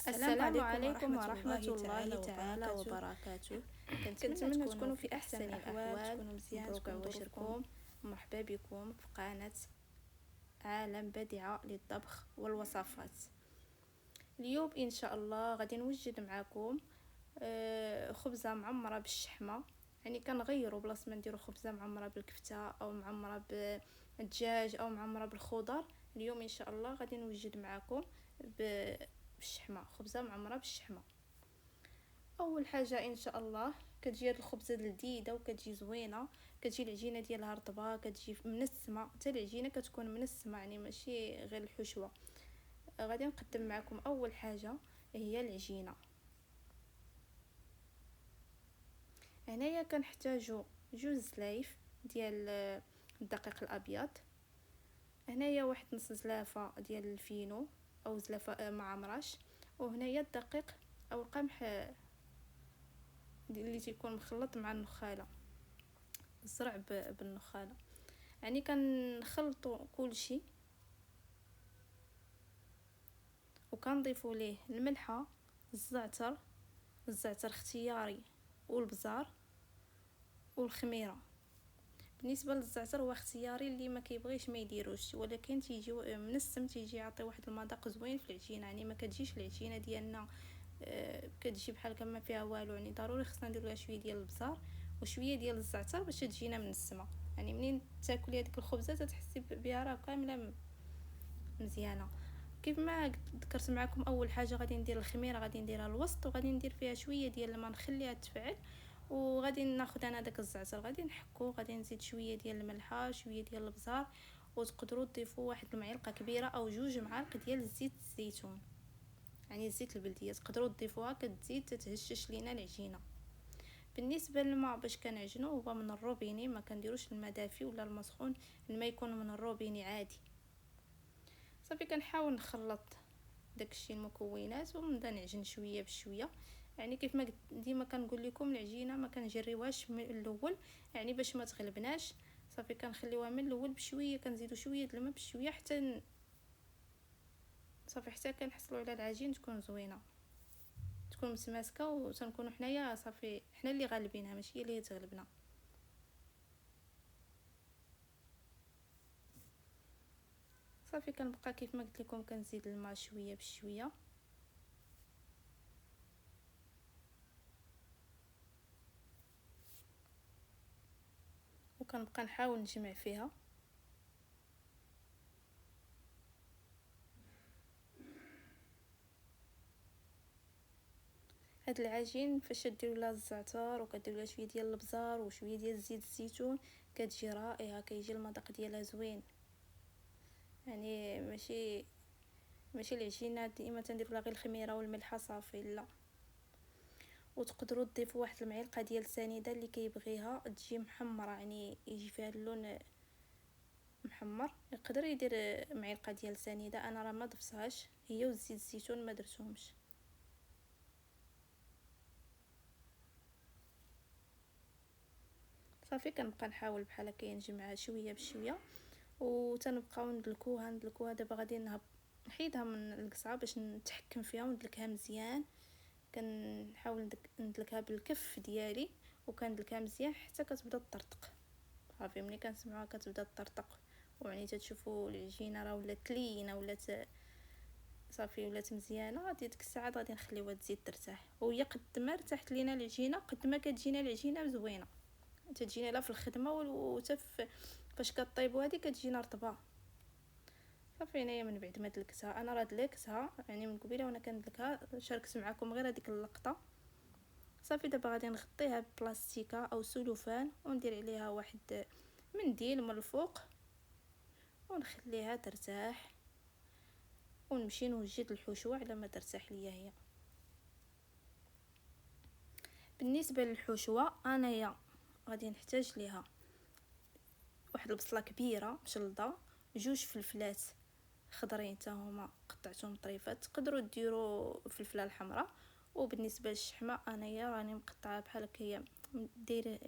السلام عليكم ورحمة الله تعالى وبركاته. كنتمنى تكونوا في أحسن الأحوال، تكونوا مزيان، تكونوا ظروفكم. مرحبا بكم في قناة عالم بديعة للطبخ والوصفات. اليوم إن شاء الله غادي نوجد معكم خبزة معمرة بالشحمة. يعني كنغيروا بلاصه ما نديروا خبزة معمرة بالكفتة أو معمرة بالدجاج أو معمرة بالخضر. اليوم إن شاء الله غادي نوجد معكم بالشحمه، خبزه معمره بالشحمه. اول حاجه ان شاء الله كتجي هاد الخبزه لذيذه وكتجي زوينه، كتجي العجينه ديالها رطبه، كتجي منسمه، حتى العجينه كتكون منسمه، يعني ماشي غير الحشوه. غادي نقدم معكم اول حاجه هي العجينه. هنايا كنحتاجو 2 زلايف ديال الدقيق الابيض، هنايا واحد نص زلافه ديال الفينو او زلافه معمراش، وهنايا الدقيق او القمح اللي تيكون مخلط مع النخاله، الزرع بالنخاله. يعني كنخلطوا كلشي وكنضيفوا ليه الملحه، الزعتر اختياري، والبزار والخميره. بالنسبه للزعتر هو اختياري، اللي ما كيبغيش ما يديروش، ولكن تيجي منسم، تيجي يعطي واحد المذاق زوين في العجينه. يعني ما كتجيش العجينه ديالنا كتجي بحال كما فيها والو، يعني ضروري خصنا ندير لها شويه ديال البزار وشويه ديال الزعتر باش تجينا منسمه. يعني منين تاكلي هذيك الخبزه تحسي بها راه كامله مزيانه. كيف ما ذكرت معكم، اول حاجه غادي ندير الخميره، غادي نديرها الوسط وغادي ندير فيها شويه ديال الماء نخليها تفعل، وغادي ناخذ انا داك الزعتر غادي نحكو، غادي نزيد شويه ديال الملحه، شويه ديال البزار، وتقدروا تضيفوا واحد المعلقه كبيره او 2 معالق ديال زيت الزيتون، يعني زيت البلديه تقدروا تضيفوها، كتزيد تتهشش لينا العجينه. بالنسبه للماء باش كنعجنو هو من الروبيني، ما كنديروش الماء دافي ولا الماء سخون، الماء يكون من الروبيني عادي. صافي كنحاول نخلط داكشي المكونات ونبدا نعجن شويه بشويه. يعني كيف ما ديما كنقول لكم، العجينه ما كنجريوهاش من الاول، يعني باش ما تغلبناش. صافي كنخليوها من الاول بشويه، كنزيدوا شويه الماء بشويه حتى صافي حتى كنحصلوا على العجين تكون زوينه، تكون متماسكه، وتنكونوا حنايا صافي حنا اللي غالبينها ماشي هي اللي تغلبنا. صافي كنبقى كيف ما قلت لكم كنزيد الماء شويه بشويه، وكنبقى نحاول نجمع فيها. هاد العجين فاش ديروا لها الزعتر وكديروا لها شويه ديال البزار وشويه ديال زيت الزيتون كتجي رائعه، كيجي المذاق ديالها زوين. يعني ماشي العجينه ديما تنديروا لها غير الخميره والملحه صافي، لا. وتقدروا تضيفوا واحد المعلقه ديال سنيده اللي كيبغيها تجي محمره، يعني يجي فيها اللون محمر، يقدر يدير معلقه ديال سنيده. انا راه ما ضفتهاش، هي وزيت الزيتون ما درتهمش. صافي كنبقى نحاول بحال هكا نجمعها شويه بشويه، وتنبقاو ندلكوها. دابا غادي نحيدها من القصعه باش نتحكم فيها وندلكها مزيان. كنحاول ندلكها بالكف ديالي وكندلكها مزيان حتى كتبدا تطرطق. صافي ملي كنسمعوها كتبدا تطرطق، وعني تتشوفوا العجينه راه ولات لينه، ولات صافي ولات مزيانه، غادي ديك الساعه غادي نخليوها تزيد ترتاح. وهي قد ما ارتاحت لينا العجينه قد ما كتجينا العجينه زوينه، تجينا لا في الخدمه وتا فاش كطيبوا هذه كتجينا رطبه. صافي هنايا من بعد ما دلكتها، انا راه دلكتها يعني من قبيله وانا كندلكها، شاركت معكم غير هذيك اللقطه. صافي دابا غادي نغطيها ببلاستيكه او سلوفان وندير عليها واحد منديل من الفوق ونخليها ترتاح، ونمشي نوجد الحشوه على ما ترتاح ليا هي. بالنسبه للحشوه انايا غادي نحتاج ليها واحد البصله كبيره مشلضه، 2 فلفلات خضرين حتى هما قطعتهم طريفات، تقدروا ديروا فلفله الحمراء. وبالنسبه للشحمه انايا راني مقطعه بحال هكايا، دايره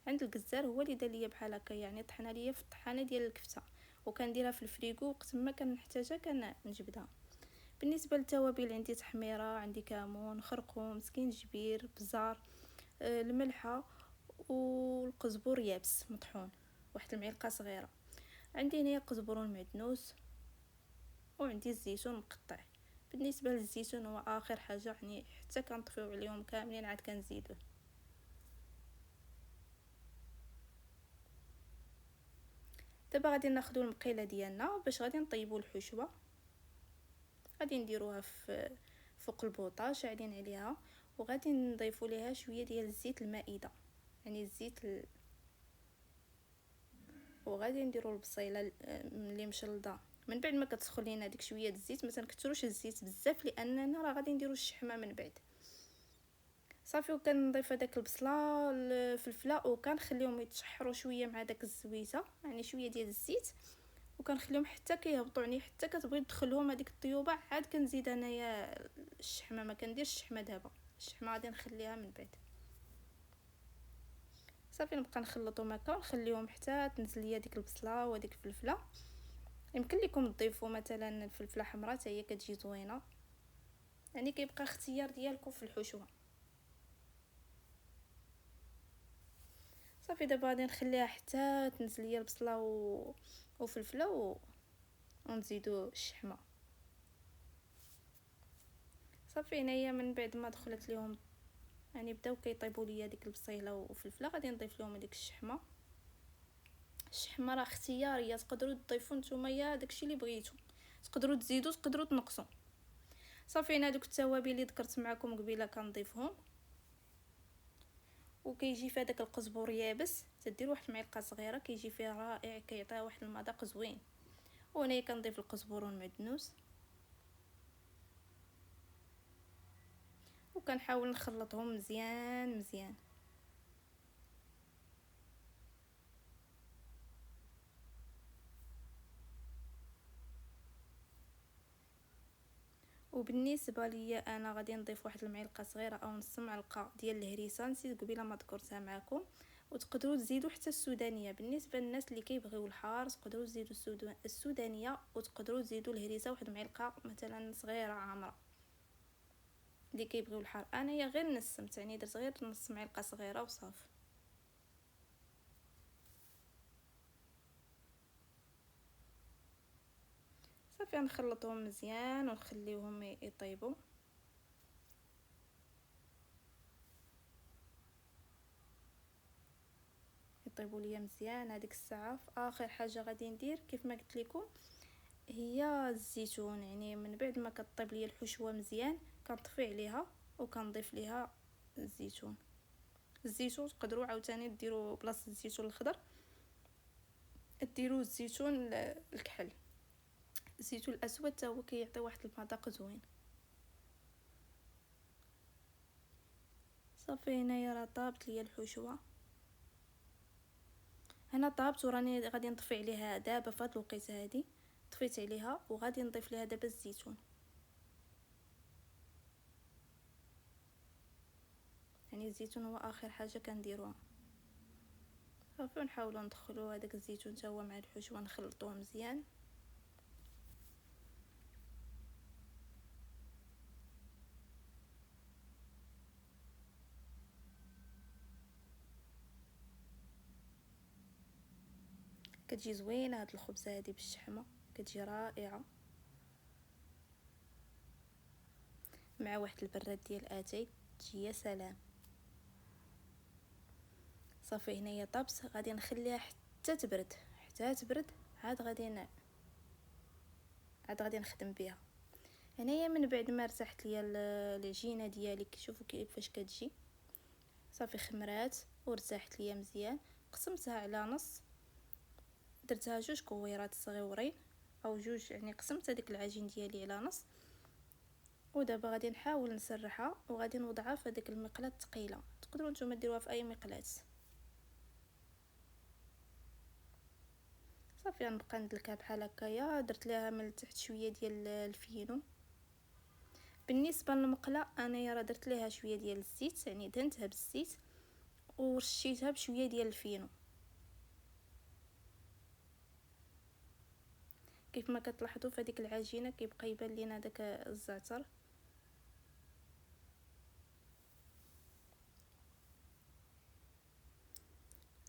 عند الجزار هو اللي دار ليا بحال هكا، يعني طحنا ليا في الطحانه ديال الكفته، وكنديرها في الفريغو وقت ما كنحتاجها كنجبدها. بالنسبه للتوابل عندي تحميره، عندي كمون، خرقوم، سكينجبير، بزار، الملحه والقزبور يابس مطحون، واحد المعلقه صغيره. عندي هنايا قزبرون معدنوس، وعندي الزيتون مقطع. بالنسبه للزيتون هو اخر حاجه، يعني حتى كنطفيو عليهم كاملين عاد كنزيدوه. دابا غادي ناخذوا المقيله ديالنا باش غادي نطيبوا الحشوه. غادي نديروها في فوق البوطه شاعلين عليها، وغادي نضيفوا ليها شويه ديال الزيت المائده، يعني الزيت وغادي نديروا البصيله اللي مشلضه. من بعد ما كتسخن لينا ديك شويه الزيت، ما تنكثروش الزيت بزاف لاننا راه غادي نديروا الشحمه من بعد. صافي، وكنضيف هذاك البصله الفلفله، وكنخليهم يتشحروا شويه مع داك الزويته، يعني شويه ديال الزيت، وكنخليهم حتى كيهبطوا، يعني حتى كتبغي تدخلهم هذيك الطيوبه. عاد كنزيد انايا الشحمه، ما كنديرش الشحمه دابا، الشحمه غادي نخليها من بعد. صافي نبقى نخلطهم هكا ونخليهم حتى تنزل ليا ديك البصله وديك الفلفله. يمكن لكم تضيفوا مثلا الفلفله حمراء حتى هي كتجي زوينه، يعني كيبقى اختيار ديالكم في الحشوه. صافي دابا غادي نخليها حتى تنزل ليا البصله وفلفله ونزيدو الشحمه. صافي هنايا من بعد ما دخلت ليهم، يعني بداو كيطيبوا ليا ديك البصيله والفلفله، غادي نضيف لهم هذيك الشحمه. الشحمه راه اختياريه، تقدروا تضيفوا نتوما يا داكشي اللي بغيتو، تقدروا تزيدوا تقدروا تنقصوا. صافي هنا دوك التوابل اللي ذكرت معكم قبيله كنضيفهم، وكيجي في هذاك القزبور يابس تدير واحد المعلقه صغيره، كيجي فيه رائع، كيعطيها واحد المذاق زوين. وهنا كنضيف القزبور المعدنوس، وكنحاول نخلطهم مزيان مزيان. وبالنسبه ليا انا غادي نضيف واحد المعلقه صغيره او نص معلقه ديال الهريسه، نسيت قبيله ما ذكرتها معكم. وتقدروا تزيدوا حتى السودانيه، بالنسبه للناس اللي كيبغيو الحار تقدروا تزيدوا السودانيه، وتقدروا تزيدوا الهريسه واحد المعلقه مثلا صغيره عامره. اللي كيبغيو الحار، انايا غير نسمت، يعني درت غير نص معلقه صغيره وصافي. صافي نخلطهم مزيان ونخليوهم يطيبوا. يطيبوا ليا مزيان هذيك الساعه. في اخر حاجه غادي ندير كيف ما قلت لكم هي الزيتون، يعني من بعد ما كطيب ليا الحشوه مزيان كنطفي عليها وكنضيف ليها الزيتون. الزيتون تقدروا عاوتاني ديروا بلاصه الزيتون الخضر ديروا الزيتون الكحل. الزيتون الاسود حتى هو كيعطي واحد المذاق زوين. صافي هنايا راه طابت ليا الحشوه، هنا طابت وراني غادي نطفي عليها دابا. في هاد الوقيته هادي طفيت عليها وغادي نضيف ليها دابا الزيتون، يعني الزيتون هو اخر حاجه كنديروها. صافي نحاولوا ندخلوا هذاك الزيتون حتى هو مع الحشوه، نخلطوه مزيان. كتجي زوينه هاد الخبزه هادي بالشحمه، كتجي رائعه مع واحد البراد ديال اتاي، تجي يا سلام. صافي هنايا طابس، غادي نخليها حتى تبرد، حتى تبرد عاد غادي نخدم بها. هنايا من بعد ما ارتاحت ليا العجينه ديالي، شوفوا كيفاش كتجي. صافي خمرات وارتاحت ليا مزيان، قسمتها على نص، درتها جوج كويرات صغيورين او جوج، يعني قسمت هذيك العجين ديالي على نص. ودابا غادي نحاول نسرحها وغادي نوضعها في هذيك المقله الثقيله، تقدروا نتوما ديروها في اي مقلاة. صافي غنبقى ندلكها بحال هكايا. درت لها من تحت شويه ديال الفينو. بالنسبه للمقله انايا راه درت لها شويه ديال الزيت، يعني دهنتها بالزيت ورشيتها بشويه ديال الفينو. كيف ما كتلاحظوا في هذيك العجينه كيبقى يبان لينا داك الزعتر.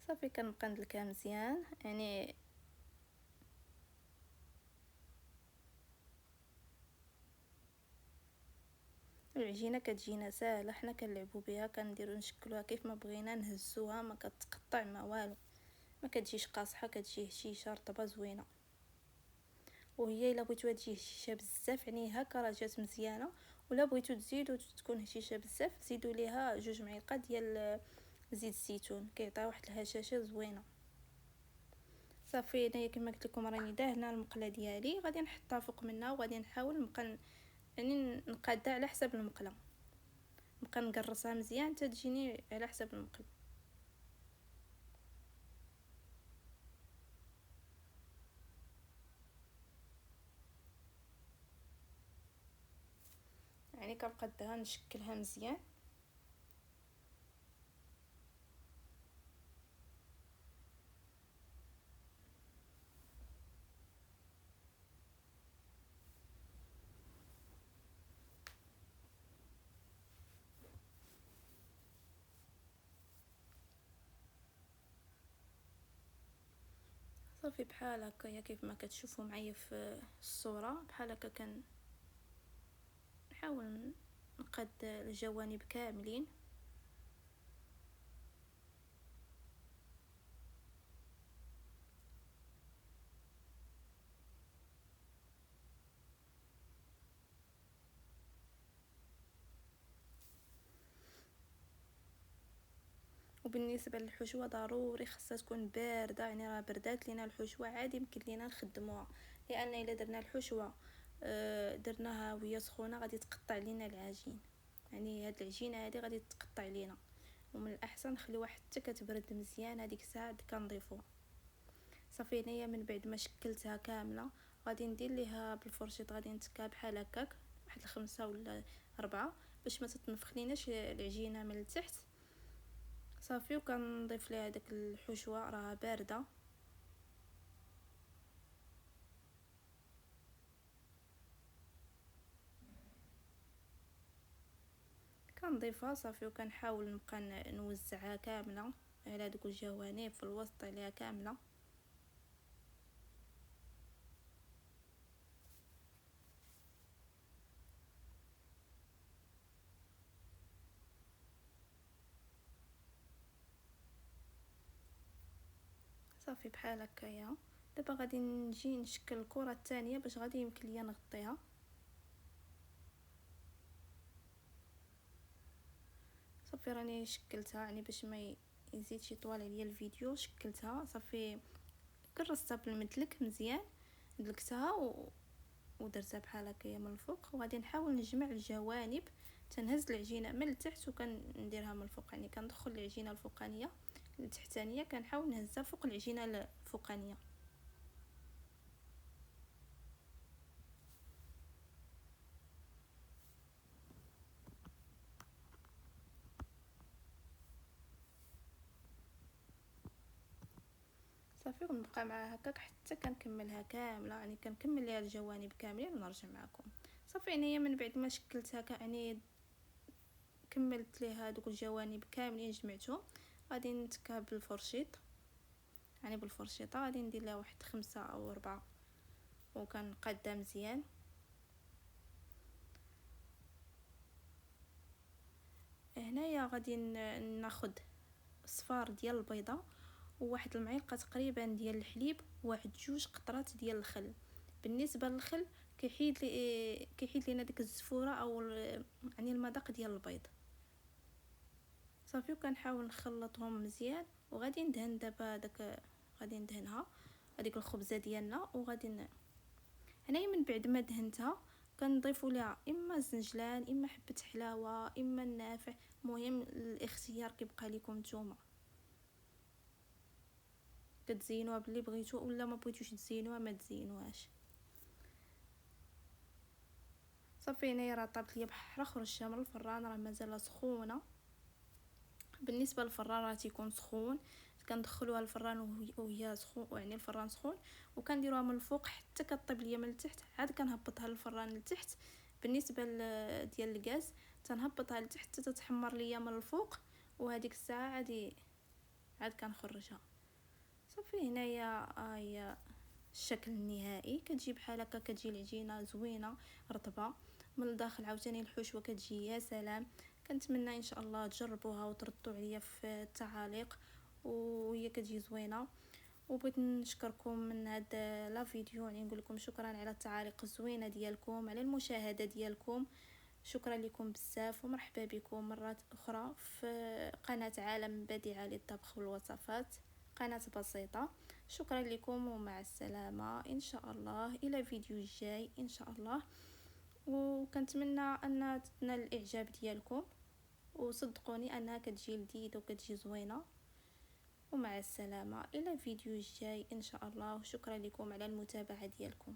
صافي كنبقى ندلكها مزيان، يعني العجينه كتجينا ساهله، حنا كنلعبوا بها، كنديروا نشكلوها كيف ما بغينا، نهزوها ما كتقطع ما والو، ما كتجيش قاصحه، كتجي هشيشه رطبه زوينه. وهي الا بغيتوها تجي هشيشه بزاف يعني هكا راه جات مزيانه، ولا بغيتو تزيدوا تكون هشيشه بزاف زيدوا ليها 2 معالق ديال زيت الزيتون، كيعطيها واحد الهشاشه زوينه. صافي انايا كما قلت لكم راني داهنه المقله ديالي، غادي نحطها فوق منها وغادي نحاول نبقى يعني نقادها على حسب المقله، نبقى نقرصها مزيان حتى تجيني على حسب المقله. يعني كنقادها نشكلها مزيان. صافي بحال هكايا كيف ما كتشوفوا معايا في الصوره، بحال هكا كنحاول نقاد الجوانب كاملين. وبالنسبه للحشوه ضروري خاصها تكون بارده، يعني راه بردات لينا الحشوه عادي يمكن لينا نخدموها، لان الا درنا الحشوه درناها وهي سخونه غادي تقطع لينا العجين، يعني هاد العجينه هادي غادي تقطع لينا، ومن الاحسن نخليوها حتى كتبرد مزيان، هذيك الساعه كنضيفوها. صافي هنايا من بعد ما شكلتها كامله غادي ندير ليها بالفرشيط، غادي نتكها بحال هكاك واحد 5 ولا 4 باش ما تتنفخ ليناش العجينه من التحت. صافي وكنضيف ليها داك الحشوه راها بارده، كنضيفها صافي وكنحاول نبقى نوزعها كامله على دوك الجوانب في الوسط عليها كامله. صافي بحال هكايا. دابا غادي نجي نشكل الكره الثانيه باش غادي يمكن ليا نغطيها. صافي راني شكلتها يعني باش ما يزيدش يطول عليا الفيديو، شكلتها صافي كرستها بالمدلك مزيان، دلكتها ودرتها بحال هكايا من الفوق، وغادي نحاول نجمع الجوانب، تنهز العجينه من التحت وكنديرها من الفوق، يعني كندخل العجينه الفوقانيه التحتانيه كنحاول نهزها فوق العجينه الفوقانيه. صافي ونبقى معها هكاك حتى كنكملها كامله، يعني كنكمل ليها الجوانب كاملين ونرجع معكم. صافي هنايا من بعد ما شكلتها يعني كملت ليها دوك الجوانب كاملين جمعتهم، غادي نتكها بالفرشيط، يعني بالفرشيطه غادي ندير لها واحد 5 أو 4 وكنقادها مزيان. هنايا غادي ناخد صفار ديال البيضه وواحد المعلقه تقريبا ديال الحليب وواحد 2 قطرات ديال الخل. بالنسبه للخل كيحيد لينا ديك الزفوره او يعني المذاق ديال البيض. صافي وكنحاول نخلطهم مزيان، وغادي ندهن دابا داك، غادي ندهنها هذيك الخبزه ديالنا، وغادي هنايا من بعد ما دهنتها كنضيفوا ليها اما الزنجلان اما حبه حلاوه اما النافع، المهم الاختيار كيبقى لكم نتوما، كتزينوها باللي بغيتو ولا ما بغيتوش تزينوها ما تزينوهاش. صافي هنايا راه طابت ليا بحال خرجتها من الفران، راه مازال سخونه. بالنسبه للفران راه تيكون سخون، كندخلوها الفران وهي سخون، يعني الفران سخون، وكنديروها من الفوق حتى كطيب ليا من التحت، عاد كنهبطها للفران لتحت. بالنسبه ديال الغاز تنهبطها لتحت حتى تتحمر ليا من الفوق، وهذيك الساعه عاد كنخرجها صافي. هنايا هي الشكل النهائي. كتجي بحال هكا، كتجي العجينه زوينه رطبه من الداخل، عاوتاني الحشوه كتجي يا سلام. كنتمنى ان شاء الله تجربوها وتردوا عليا في التعاليق، وهي كتجي زوينه. وبغيت نشكركم من هذا لا فيديو، يعني نقول لكم شكرا على التعاليق الزوينه ديالكم، على المشاهده ديالكم. شكرا لكم بزاف، ومرحبا بكم مرات اخرى في قناه عالم بديعه للطبخ والوصفات، قناه بسيطه. شكرا لكم ومع السلامه ان شاء الله، الى فيديو جاي ان شاء الله. وكنتمنى ان تنال الاعجاب ديالكم، وصدقوني انها كتجي لذيذه وكتجي زوينه. ومع السلامه الى فيديو جاي ان شاء الله، وشكرا لكم على المتابعه ديالكم.